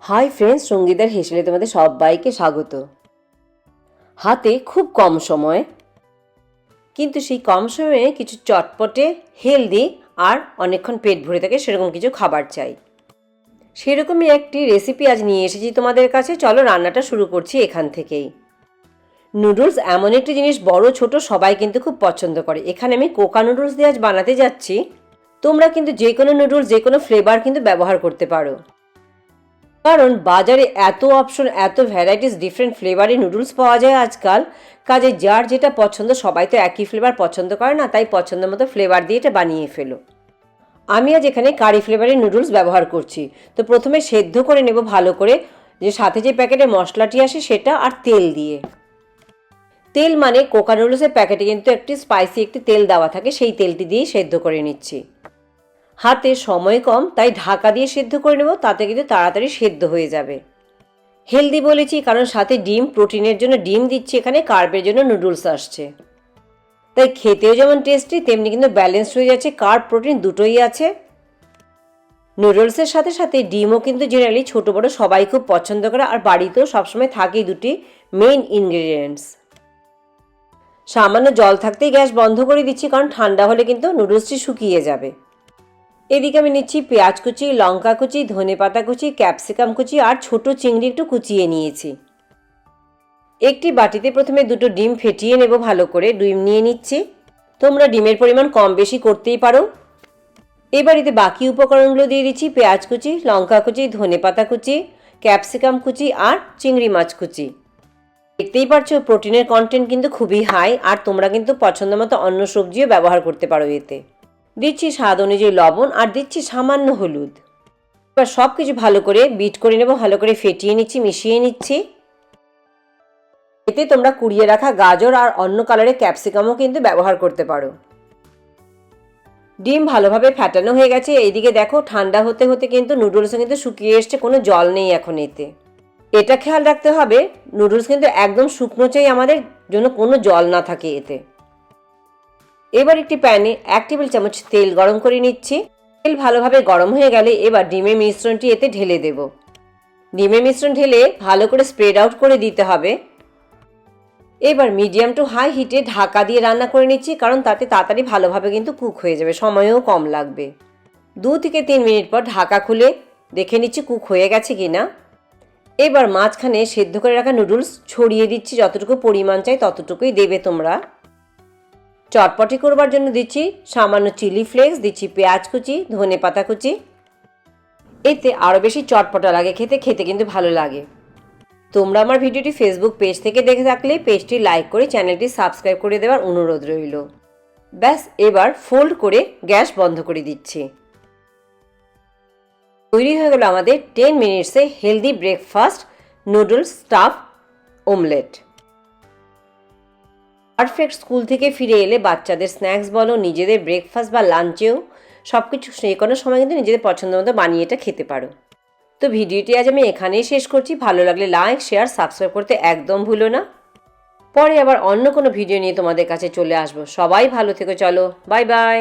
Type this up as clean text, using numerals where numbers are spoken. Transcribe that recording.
Hi friends, সঙ্গীতার হেসেলে তোমাদের সবাইকে স্বাগত। হাতে খুব কম সময়, কিন্তু সেই কম সময়ে কিছু চটপটে, হেলদি আর অনেকক্ষণ পেট ভরে থাকে সেরকম কিছু খাবার চাই। সেরকমই একটি রেসিপি আজ নিয়ে এসেছি তোমাদের কাছে। চলো রান্নাটা শুরু করছি এখান থেকেই। নুডলস এমন একটি জিনিস, বড় ছোট সবাই কিন্তু খুব পছন্দ করে। এখানে আমি কোকা নুডলস দিয়ে আজ বানাতে যাচ্ছি। তোমরা কিন্তু যে কোনো নুডলস, যে কোনো ফ্লেভার কিন্তু ব্যবহার করতে পারো, কারণ বাজারে এত অপশন, এত ভ্যারাইটিস, ডিফারেন্ট ফ্লেভারে নুডলস পাওয়া যায় আজকাল। কাজে যার যেটা পছন্দ, সবাই তো একই ফ্লেভার পছন্দ করে না, তাই পছন্দ মতো ফ্লেভার দিয়ে এটা বানিয়ে ফেলো। আমি আজ এখানে কারি ফ্লেভারের নুডলস ব্যবহার করছি। তো প্রথমে সেদ্ধ করে নেব ভালো করে, যে সাথে যে প্যাকেটে মশলাটি আসে সেটা, আর তেল দিয়ে। তেল মানে কোকা নুডলসের প্যাকেটে কিন্তু একটি স্পাইসি একটি তেল দেওয়া থাকে, সেই তেলটি দিয়েই সেদ্ধ করে নিচ্ছি। হাতে সময় কম, তাই ঢাকা দিয়ে সেদ্ধ করে নেব, তাতে কিন্তু তাড়াতাড়ি সেদ্ধ হয়ে যাবে। হেলদি বলেছি কারণ সাথে ডিম, প্রোটিনের জন্য ডিম দিচ্ছি এখানে, কার্বের জন্য নুডলস আসছে, তাই খেতেও যেমন টেস্টি তেমনি কিন্তু ব্যালেন্স হয়ে যাচ্ছে, কার্ব প্রোটিন দুটোই আছে। নুডলসের সাথে সাথে ডিমও কিন্তু জেনারেলি ছোটো বড়ো সবাই খুব পছন্দ করে, আর বাড়িতেও সবসময় থাকেই দুটি মেইন ইনগ্রেডিয়েন্টস। সামান্য জল থাকতেই গ্যাস বন্ধ করে দিচ্ছি, কারণ ঠান্ডা হলে কিন্তু নুডলসটি শুকিয়ে যাবে। এদিকে আমি নিচ্ছি পেঁয়াজ কুচি, লঙ্কা কুচি, ধনেপাতা কুচি, ক্যাপসিকাম কুচি আর ছোট চিংড়ি একটু কুচিয়ে নিয়েছি। একটি বাটিতে প্রথমে দুটো ডিম ফেটিয়ে নেব ভালো করে, ডিম নিয়ে নিচ্ছি। তোমরা ডিমের পরিমাণ কম বেশি করতেই পারো। এবার এতে বাকি উপকরণগুলো দিয়ে দিচ্ছি, পেঁয়াজ কুচি, লঙ্কা কুচি, ধনেপাতা কুচি, ক্যাপসিকাম কুচি আর চিংড়ি মাছ কুচি। দেখতেই পারছো প্রোটিনের কন্টেন্ট কিন্তু খুবই হাই, আর তোমরা কিন্তু পছন্দ মতো অন্য সবজিও ব্যবহার করতে পারো এতে। দিচ্ছি স্বাদ অনুযায়ী লবণ, আর দিচ্ছি সামান্য হলুদ। এবার সব কিছু ভালো করে বিট করে নেব, ভালো করে ফেটিয়ে নিচ্ছি, মিশিয়ে নিচ্ছি। এতে তোমরা কুড়িয়ে রাখা গাজর আর অন্য কালারের ক্যাপসিকামও কিন্তু ব্যবহার করতে পারো। ডিম ভালোভাবে ফ্যাটানো হয়ে গেছে। এইদিকে দেখো ঠান্ডা হতে হতে কিন্তু নুডলসও কিন্তু শুকিয়ে এসছে, কোনো জল নেই এখন এতে। এটা খেয়াল রাখতে হবে নুডলস কিন্তু একদম শুকনো চাই আমাদের, জন্য কোনো জল না থাকে এতে। এবার একটি প্যানে 1 টেবিল চামচ তেল গরম করে নিচ্ছি। তেল ভালোভাবে গরম হয়ে গেলে এবার ডিমের মিশ্রণটি এতে ঢেলে দেব। ডিমের মিশ্রণ ঢেলে ভালো করে স্প্রেড আউট করে দিতে হবে। এবার মিডিয়াম টু হাই হিটে ঢাকা দিয়ে রান্না করে নিচ্ছি, কারণ তাতে তাড়াতাড়ি ভালোভাবে কিন্তু কুক হয়ে যাবে, সময়ও কম লাগবে। 2 থেকে 3 মিনিট পর ঢাকা খুলে দেখে নিচ্ছি কুক হয়ে গেছে কিনা। এবার মাঝখানে সেদ্ধ করে রাখা নুডলস ছড়িয়ে দিচ্ছি, যতটুকু পরিমাণ চাই ততটুকুই দেবে তোমরা। চটপটি করবার জন্য দিচ্ছি সামান্য চিলি ফ্লেক্স, দিচ্ছি পেঁয়াজ কুচি, ধনেপাতা কুচি। এতে আরও বেশি চটপটা লাগে খেতে, খেতে কিন্তু ভালো লাগে। তোমরা আমার ভিডিওটি ফেসবুক পেজ থেকে দেখে থাকলে পেজটি লাইক করে চ্যানেলটি সাবস্ক্রাইব করে দেওয়ার অনুরোধ রইল। ব্যাস, এবার ফোল্ড করে গ্যাস বন্ধ করে দিচ্ছি। তৈরি হয়ে গেল আমাদের 10 মিনিটসে healthy breakfast noodles stuff omelette. Perfect. School থেকে ফিরে এলে বাচ্চাদের স্ন্যাক্স বলো, নিজেদের ব্রেকফাস্ট বা লাঞ্চেও সব কিছু যে কোনো সময় কিন্তু নিজেদের পছন্দ মতো বানিয়ে এটা খেতে পারো। তো ভিডিওটি আজ আমি এখানেই শেষ করছি। ভালো লাগলে লাইক, শেয়ার, সাবস্ক্রাইব করতে একদম ভুলো না। পরে আবার অন্য কোনো ভিডিও নিয়ে তোমাদের কাছে চলে আসবো। সবাই ভালো থেকো, চলো বাই বাই।